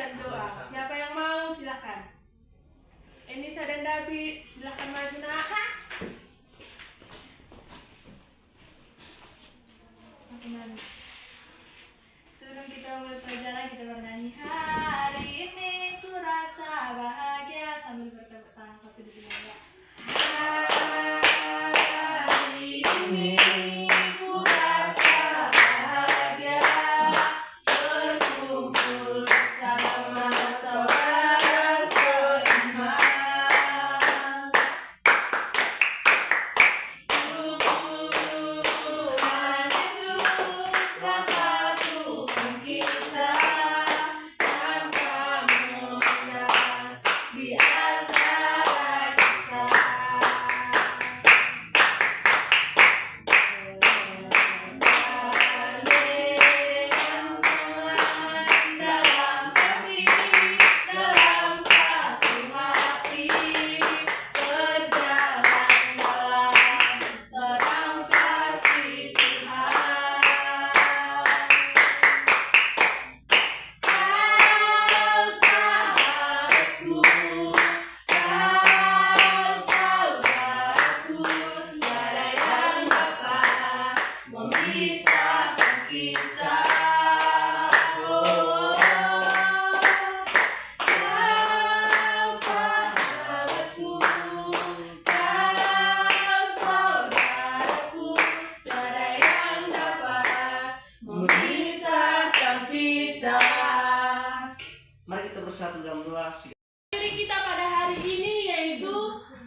dan doa. Siapa yang mau silakan. Enisa dan David silakan maju nak. Sebelum kita mulai pelajaran, kita bernyanyi. Hari ini ku rasa bahagia sambil bertepuk tangan satu di ya. Hari ini ku rasa bahagia berkumpul bersama saudara seiman. Tuhan Yesus kau satukan kita tanpa mengenal di antara kita. Dalam kasih, dalam satu hati, berjalan dalam terang kasih Tuhan. Kau sahabatku, kau saudaraku, tiada yang dapat memisahkan kita. Oh, kau sahabatku, kau saudaraku, tiada yang dapat memisahkan kita. Mari kita bersatu dalam doa. Materi kita pada hari ini yaitu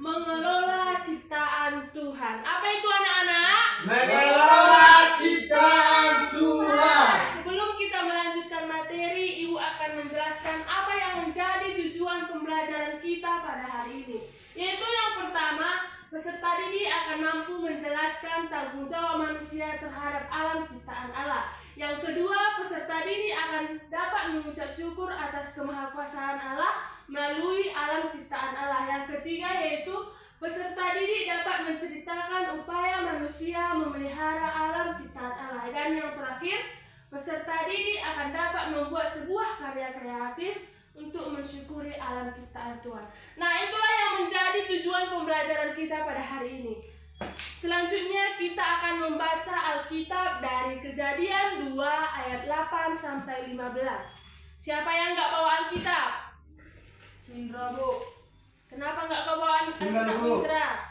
mengelola ciptaan Tuhan. Apa itu anak-anak? Mengelola ciptaan Tuhan. Sebelum kita melanjutkan materi, Ibu akan menjelaskan apa yang menjadi tujuan pembelajaran kita pada hari ini. Yaitu yang pertama, peserta didik akan mampu menjelaskan tanggung jawab manusia terhadap alam ciptaan Allah. Yang kedua, peserta didik akan dapat mengucap syukur atas kemahakuasaan Allah melalui alam ciptaan Allah. Yang ketiga yaitu peserta didik dapat menceritakan upaya manusia memelihara alam ciptaan Allah. Dan yang terakhir, peserta didik akan dapat membuat sebuah karya kreatif untuk mensyukuri alam ciptaan Tuhan. Nah, itulah yang menjadi tujuan pembelajaran kita pada hari ini. Selanjutnya kita akan membaca Alkitab dari Kejadian 2 ayat 8 sampai 15. Siapa yang nggak bawa Alkitab? Indra, Bu. Kenapa nggak kau bawa Alkitab, Bu. Indra?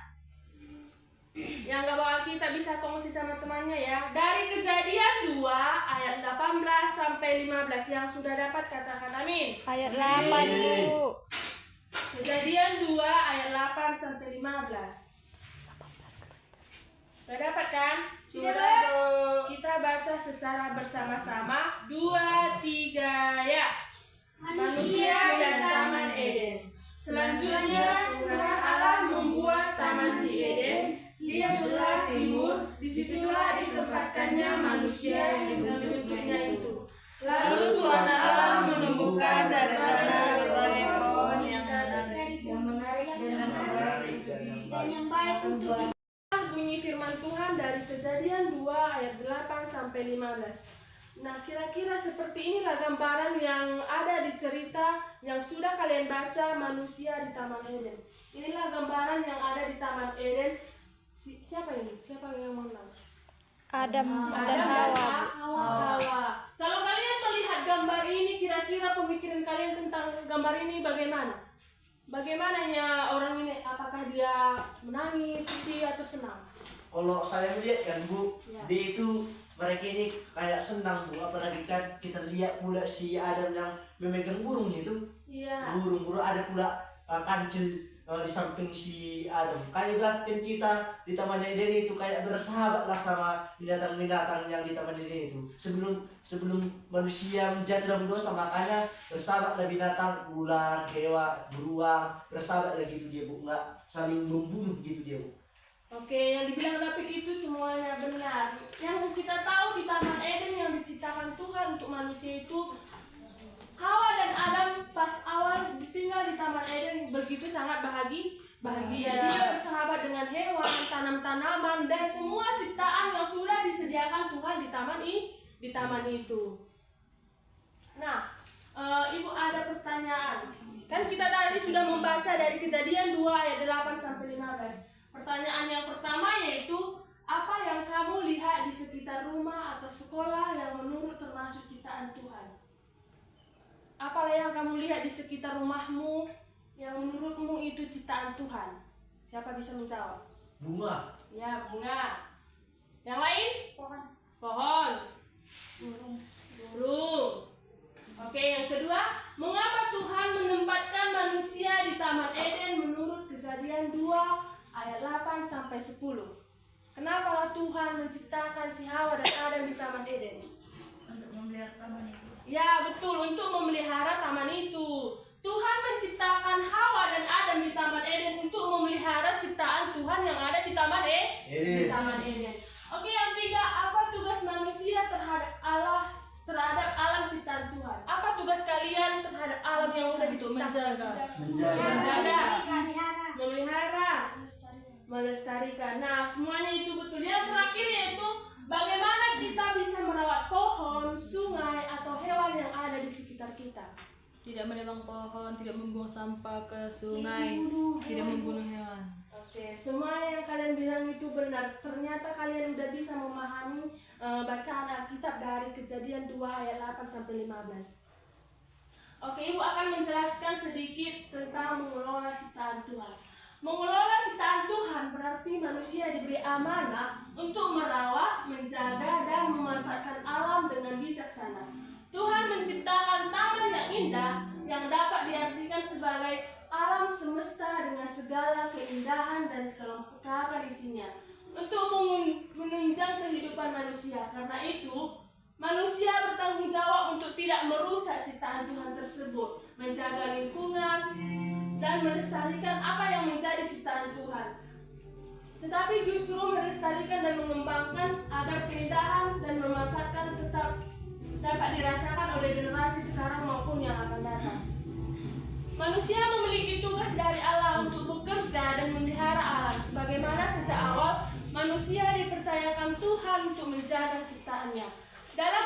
Yang nggak bawa Alkitab bisa kongsi sama temannya ya. Dari Kejadian 2 ayat 18 sampai 15. Yang sudah dapat katakan amin. Ayat 8 Bu. Kejadian 2 ayat 8 sampai 15. Sudah dapat kan? Sudah, Bu. Kita baca secara bersama-sama. 2, 3, ya. Manusia dan Taman Eden. Selanjutnya Tuhan Allah membuat taman di Eden di sebelah timur. Disitulah ditempatkannya manusia yang bentuknya itu. Lalu Tuhan Allah menumbuhkan dari tanah berbagai pohon yang menarik dan yang baik untuk Bunyi firman Tuhan dari Kejadian 2 ayat 8 sampai 15. Nah, kira-kira seperti inilah gambaran yang ada di cerita yang sudah kalian baca, manusia di Taman Eden. Inilah gambaran yang ada di Taman Eden. Siapa ini? Siapa yang menang? Adam dan Adam Hawa. dan Hawa. Kalau kalian melihat gambar ini, kira-kira pemikiran kalian tentang gambar ini bagaimana? Bagaimananya orang ini? Apakah dia menangis, sedih, atau senang? Kalau saya melihat kan Bu, Ya. dia itu mereka ini kayak senang Bu, apalagi kan kita lihat pula si Adam yang memegang burung itu. Iya. Burung ada pula kancil di samping si Adam. Kayak berarti kita di Taman Eden itu kayak bersahabat lah sama binatang-binatang yang di Taman Eden itu. Sebelum manusia menjadi dalam dosa, makanya bersahabatlah binatang, ular, hewan, beruang, bersahabat lah gitu dia Bu, nggak saling membunuh gitu dia Bu. Oke, yang dibilang David itu semuanya benar. Yang kita tahu di Taman Eden yang diciptakan Tuhan untuk manusia itu, Hawa dan Adam pas awal tinggal di Taman Eden begitu sangat bahagia. Dia bersahabat dengan hewan, tanam-tanaman, dan semua ciptaan yang sudah disediakan Tuhan di taman itu. Nah, Ibu ada pertanyaan. Kan kita tadi sudah membaca dari Kejadian 2 ayat 8 sampai 15. Pertanyaan yang pertama yaitu, apa yang kamu lihat di sekitar rumah atau sekolah yang menurut termasuk ciptaan Tuhan? Apalah yang kamu lihat di sekitar rumahmu yang menurutmu itu ciptaan Tuhan? Siapa bisa menjawab? Bunga. Ya, bunga. Yang lain? Pohon. Pohon. Burung. Oke, yang kedua, mengapa Tuhan menempatkan manusia di Taman Eden menurut Kejadian 2 ayat 8 sampai 10? Kenapalah Tuhan menciptakan si Hawa dan Adam di Taman Eden? Untuk memelihara taman itu. Ya, betul, untuk memelihara taman itu. Tuhan menciptakan Hawa dan Adam di Taman Eden untuk memelihara ciptaan Tuhan yang ada di Taman Eden. Eden. Oke, yang tiga, apa tugas manusia terhadap alam ciptaan Tuhan? Apa tugas kalian terhadap alam yang sudah Untuk diciptakan? Menjaga. Memelihara, melestarikan. Nah, semuanya itu betul. Yang terakhir yaitu bagaimana kita bisa merawat pohon, sungai, atau hewan yang ada di sekitar kita. Tidak menebang pohon, tidak membuang sampah ke sungai, tidak membunuh hewan. Oke, semua yang kalian bilang itu benar. Ternyata kalian udah bisa memahami bacaan Alkitab dari Kejadian 2 ayat 8 sampai 15. Oke, Ibu akan menjelaskan sedikit tentang mengelola ciptaan Tuhan. Mengelola ciptaan Tuhan berarti manusia diberi amanah untuk merawat, menjaga, dan memanfaatkan alam dengan bijaksana. Tuhan menciptakan taman yang indah yang dapat diartikan sebagai alam semesta dengan segala keindahan dan kelengkapan isinya untuk menunjang kehidupan manusia. Karena itu, manusia bertanggung jawab untuk tidak merusak ciptaan Tuhan tersebut, menjaga lingkungan, dan melestarikan apa yang menjadi ciptaan Tuhan. Tetapi justru melestarikan dan mengembangkan agar keindahan dan memanfaatkan tetap dapat dirasakan oleh generasi sekarang maupun yang akan datang. Manusia memiliki tugas dari Allah untuk bekerja dan memelihara alam. Sebagaimana sejak awal, manusia dipercayakan Tuhan untuk menjaga ciptaannya. Dalam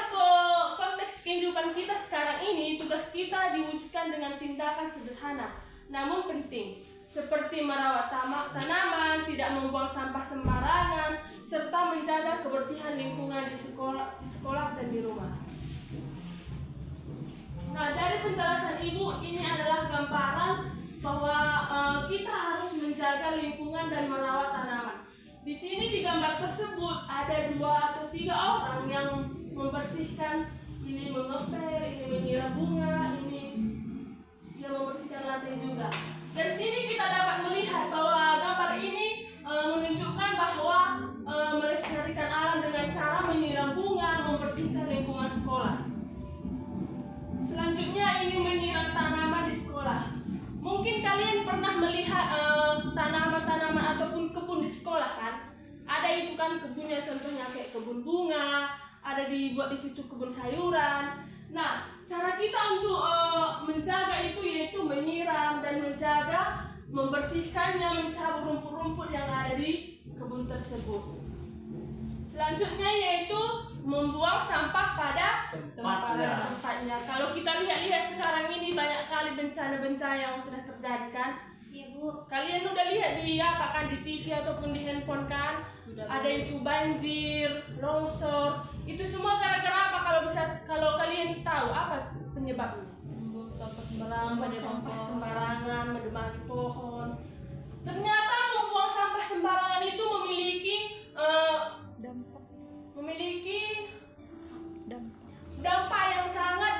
konteks kehidupan kita sekarang ini, tugas kita diwujudkan dengan tindakan sederhana, namun penting, seperti merawat tanaman, tidak membuang sampah sembarangan, serta menjaga kebersihan lingkungan di sekolah dan di rumah. Nah, dari penjelasan Ibu, ini adalah gambaran bahwa kita harus menjaga lingkungan dan merawat tanaman. Di sini di gambar tersebut ada 2 atau 3 orang yang membersihkan, ini mengepel, ini menyiram bunga, ini yang membersihkan lantai juga. Dari sini kita dapat melihat bahwa gambar ini menunjukkan bahwa melestarikan alam dengan cara menyiram bunga, membersihkan lingkungan sekolah. Selanjutnya ini menyiram tanaman di sekolah. Mungkin kalian pernah melihat tanaman-tanaman ataupun kebun di sekolah kan? Ada itu kan kebunnya, contohnya kayak kebun bunga, ada dibuat di situ kebun sayuran. Nah, cara kita untuk menjaga itu yaitu menyiram dan menjaga, membersihkannya, mencabut rumput-rumput yang ada di kebun tersebut. Selanjutnya yaitu membuang sampah pada tempatnya. Kalau kita lihat sekarang ini banyak kali bencana-bencana yang sudah terjadi kan? Iya, Bu. Kalian udah lihat di apa kan di TV ataupun di handphone kan? Ada itu banjir, longsor. Itu semua gara-gara apa? Kalau kalian tahu apa penyebabnya? Membuang sampah sembarangan, Membuang sampah sembarangan, menebang pohon. Ternyata membuang sampah sembarangan itu memiliki dampak yang sangat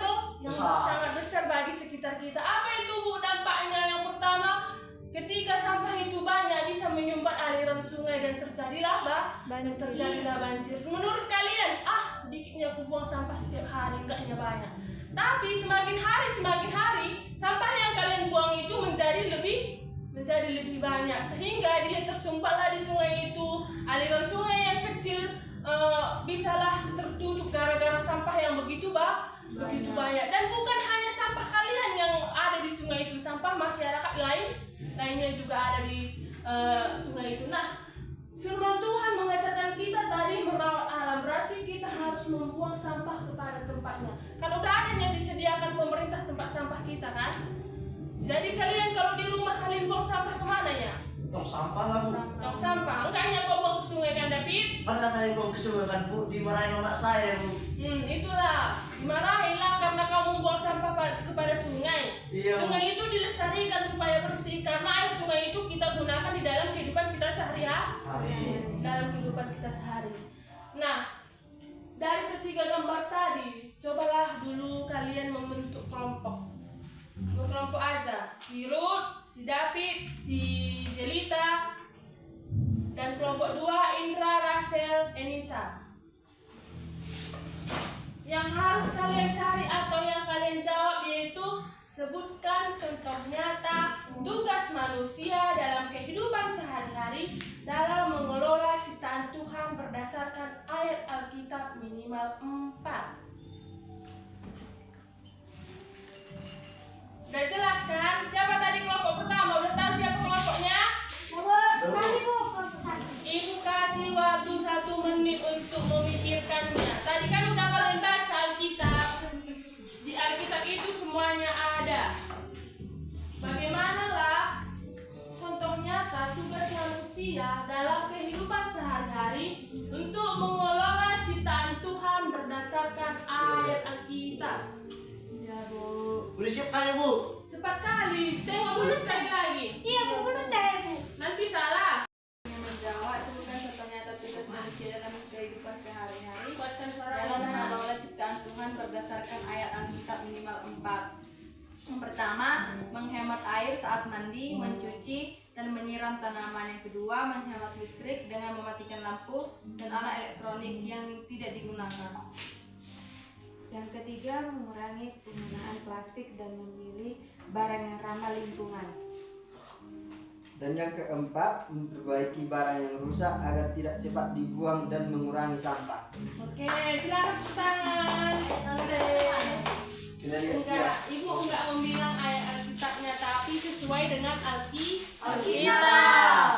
besar bagi sekitar kita. Apa itu Bu dampaknya? Yang pertama, ketika sampah itu banyak bisa menyumbat aliran sungai dan terjadilah banjir. Menurut kalian, sedikitnya aku buang sampah setiap hari, enggaknya banyak. Tapi semakin hari sampah yang kalian buang itu menjadi lebih banyak, sehingga dia tersumbatlah di sungai itu. Aliran sungai yang kecil bisalah tertutup gara-gara sampah yang begitu banyak. Dan bukan hanya sampah kalian yang ada di sungai itu, sampah masyarakat lainnya juga ada di sungai itu. Nah, firman Tuhan mengajarkan kita tadi merawat alam, berarti kita harus harus membuang sampah kepada tempatnya. Kan udah ada yang disediakan pemerintah tempat sampah kita kan. Jadi kalian kalau di rumah kalian buang sampah kemana ya? Tong sampah lah bu. Tong sampah. Enggaknya kau buang ke sungai kan David? Pernah saya buang ke sungai kan bu, dimarahin mama saya bu. Itulah dimarahin lah karena kamu buang sampah kepada sungai. Iya, Bu. Sungai itu dilestarikan supaya bersih karena air sungai itu kita gunakan di dalam kehidupan kita sehari-hari. Dalam kehidupan kita sehari. Nah, dari ketiga gambar tadi, cobalah dulu kalian membentuk kelompok. Kelompok aja, si Ruth, si David, si Jelita, dan kelompok 2 Indra, Rachel, Enisa. Yang harus kalian cari atau yang kalian jawab yaitu sebutkan contoh nyata tugas manusia dalam kehidupan sehari-hari dalam mengelola ciptaan Tuhan berdasarkan ayat Alkitab minimal 4. Udah jelas kan? Siapa tadi kelompok pertama? Udah tahu siapa kelompoknya? Ibu kasih waktu 1 menit untuk memikirkannya. Tadi kan udah kalian baca Alkitab. Di Alkitab itu semuanya ada. Bagaimana lah contoh nyata tugas manusia dalam kehidupan sehari-hari untuk mengelola ciptaan Tuhan berdasarkan ayat Alkitab. Ya Bu. Udah siap kali bu? Cepat kali, tengok dulu sekali lagi. Iya Bu, belum tahu Bu. Nanti salah. Yang menjawab sebutkan contoh nyata tugas manusia dalam kehidupan sehari-hari Kuatkan dalam suaranya. mengelola ciptaan Tuhan berdasarkan ayat Alkitab minimal 4. Yang pertama, menghemat air saat mandi, mencuci, dan menyiram tanaman. Yang kedua, menghemat listrik dengan mematikan lampu dan alat elektronik yang tidak digunakan. Yang ketiga, mengurangi penggunaan plastik dan memilih barang yang ramah lingkungan. Dan yang keempat, memperbaiki barang yang rusak agar tidak cepat dibuang dan mengurangi sampah. Oke, silakan tepuk tangan. Kita lihat siap. Enggak, ibu enggak membilang ayat Alkitabnya, tapi sesuai dengan Alkitab.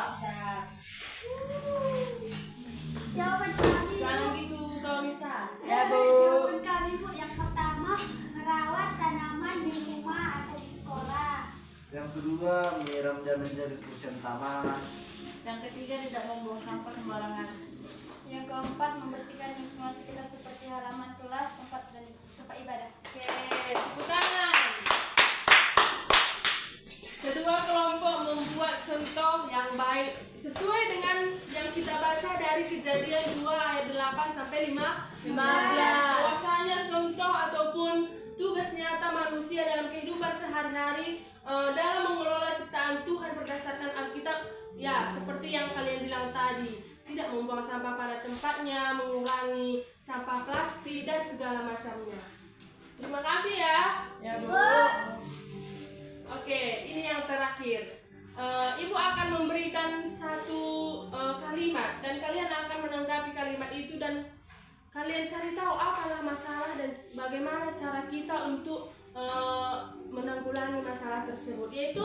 Jawaban kami Jangan gitu kalau misal. Ya Bu. Jawaban kami Bu, yang pertama merawat tanaman di rumah atau di sekolah. Yang kedua, menyiram dan menjaga kebersihan tanaman. Yang ketiga, tidak membuang sampah sembarangan. Yang keempat membersihkan lingkungan sekitar seperti halaman kelas, tempat ibadah. Oke, tepuk tangan. Kedua kelompok membuat contoh yang baik sesuai dengan yang kita baca dari Kejadian 2 ayat 8 sampai 15. Bahwasanya contoh ataupun tugas nyata manusia dalam kehidupan sehari-hari dalam mengelola ciptaan Tuhan berdasarkan Alkitab, ya seperti yang kalian bilang tadi, tidak membuang sampah pada tempatnya, mengurangi sampah plastik dan segala macamnya. Terima kasih ya. Ya Bu. Oke, ini yang terakhir. Ibu akan memberikan satu kalimat dan kalian akan menanggapi kalimat itu dan kalian cari tahu apalah masalah dan bagaimana cara kita untuk menanggulangi masalah tersebut. Yaitu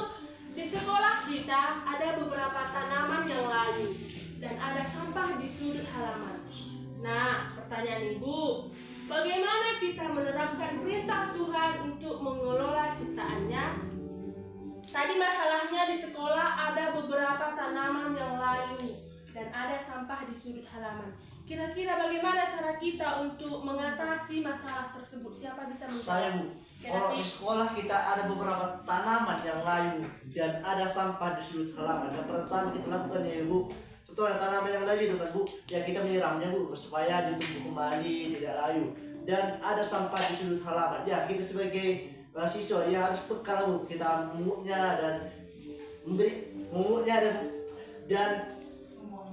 di sekolah kita ada beberapa tanaman yang layu dan ada sampah di sudut halaman. Nah, pertanyaan ibu, bagaimana kita menerapkan perintah Tuhan untuk mengelola ciptaannya? Tadi masalahnya di sekolah ada beberapa tanaman yang layu dan ada sampah di sudut halaman. Kira-kira bagaimana cara kita untuk mengatasi masalah tersebut? Siapa bisa menjawab? Saya bu, kalau di sekolah kita ada beberapa tanaman yang layu dan ada sampah di sudut halaman. Yang pertama kita lakukan ya bu, contohnya tanaman yang layu itu kan bu, ya kita menyiramnya bu supaya ditumbuh kembali tidak layu. Dan ada sampah di sudut halaman. Ya kita sebagai siswa ya harus peka bu, kita mengutnya dan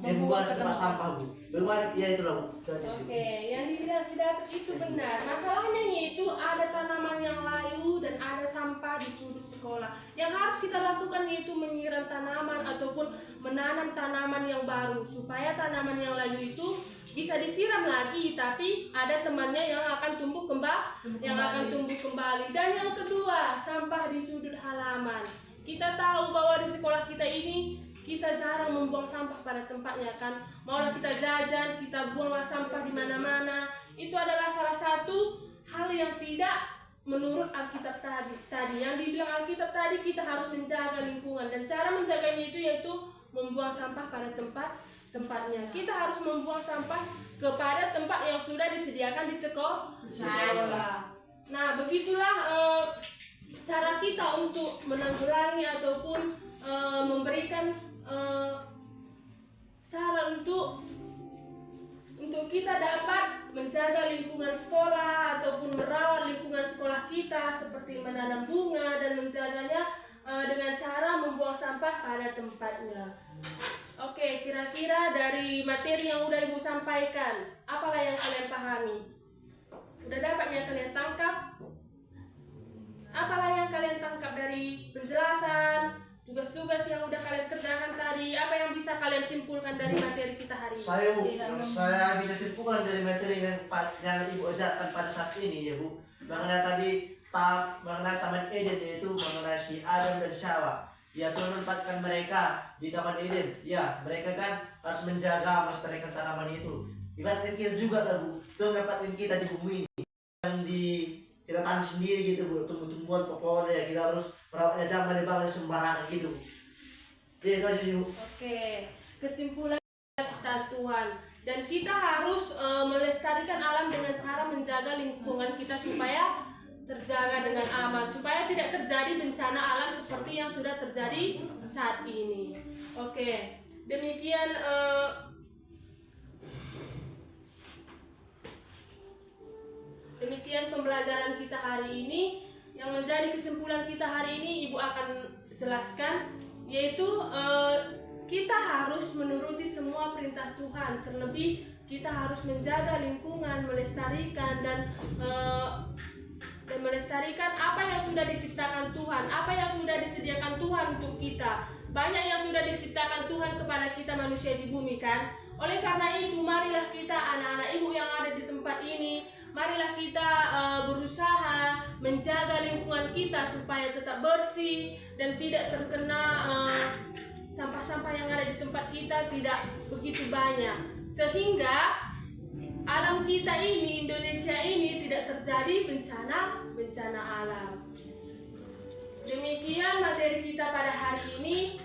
membuang ke tempat sampah bu. Bagaimana? Ya itulah bu. Oke, yang dibilang si David itu benar. Masalahnya itu ada tanaman yang layu dan ada sampah di sudut sekolah. Yang harus kita lakukan yaitu menyiram tanaman ataupun menanam tanaman yang baru supaya tanaman yang layu itu bisa disiram lagi, tapi ada temannya yang akan tumbuh kembali. Dan yang kedua, sampah di sudut halaman. Kita tahu bahwa di sekolah kita ini kita jarang membuang sampah pada tempatnya kan. Maulah kita jajan, kita buanglah sampah di mana-mana. itu adalah salah satu hal yang tidak menurut Alkitab tadi. Yang dibilang Alkitab tadi, kita harus menjaga lingkungan, dan cara menjaganya itu yaitu membuang sampah pada tempatnya. Kita harus membuang sampah kepada tempat yang sudah disediakan di sekolah. Nah, begitulah cara kita untuk menanggulangi ataupun memberikan saran untuk kita dapat menjaga lingkungan sekolah ataupun merawat lingkungan sekolah kita, seperti menanam bunga dan menjaganya dengan cara membuang sampah pada tempatnya. Oke, kira-kira dari materi yang udah Ibu sampaikan, apalah yang kalian pahami? Udah dapat yang kalian tangkap? Apalah yang kalian tangkap dari penjelasan, tugas-tugas yang udah kalian kerjakan tadi? Apa yang bisa kalian simpulkan dari materi kita hari ini? Saya bisa simpulkan dari materi yang Ibu ajarkan pada saat ini, ya Bu, mengenai tadi mengenai Taman Eden, yaitu mengenai si Adam dan Hawa. Ya, Tuhan menempatkan mereka di Taman Eden. Ya, mereka kan harus menjaga melestarikan tanaman itu. Ibaratkan kita juga lah, Bu, Tuhan menempatkan kita di bumi ini, yang kita tanam sendiri gitu, Bu, tumbuh-tumbuhan pohonnya, kita harus merawatnya, jangan dibangun sembarangan gitu. Itu aja sih, Bu. Oke, kesimpulan ciptaan Tuhan, dan kita harus melestarikan alam dengan cara menjaga lingkungan kita supaya terjaga dengan aman, supaya tidak terjadi bencana alam seperti yang sudah terjadi saat ini. Oke, demikian pembelajaran kita hari ini. Yang menjadi kesimpulan kita hari ini Ibu akan jelaskan, yaitu kita harus menuruti semua perintah Tuhan. Terlebih kita harus menjaga lingkungan, melestarikan dan melestarikan apa yang sudah diciptakan Tuhan, apa yang sudah disediakan Tuhan untuk kita. Banyak yang sudah diciptakan Tuhan kepada kita manusia di bumi, kan? Oleh karena itu, marilah kita anak-anak Ibu yang ada di tempat ini, marilah kita berusaha menjaga lingkungan kita supaya tetap bersih dan tidak terkena sampah-sampah yang ada di tempat kita tidak begitu banyak, sehingga alam kita ini, Indonesia ini, tidak terjadi bencana alam. Demikian materi kita pada hari ini.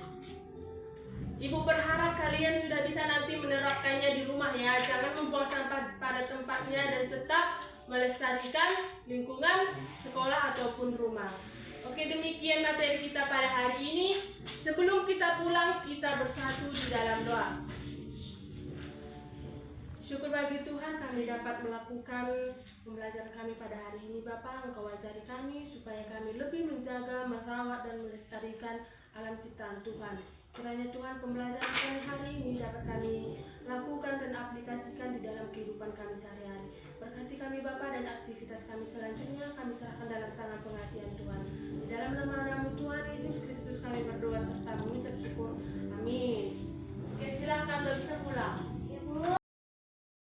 Ibu berharap kalian sudah bisa nanti menerapkannya di rumah, ya. Jangan membuang sampah pada tempatnya dan tetap melestarikan lingkungan sekolah ataupun rumah. Oke, demikian materi kita pada hari ini. Sebelum kita pulang, kita bersatu di dalam doa. Syukur bagi Tuhan kami dapat melakukan pembelajaran kami pada hari ini. Bapa, Engkau ajari kami supaya kami lebih menjaga, merawat, dan melestarikan alam ciptaan Tuhan. Kiranya Tuhan pembelajaran kami hari ini dapat kami lakukan dan aplikasikan di dalam kehidupan kami sehari-hari. Berkati kami Bapa, dan aktivitas kami selanjutnya kami serahkan dalam tangan pengasihan Tuhan. Di dalam nama Tuhan Yesus Kristus kami berdoa serta mengucap syukur. Amin. Oke, silakan, bisa pulang.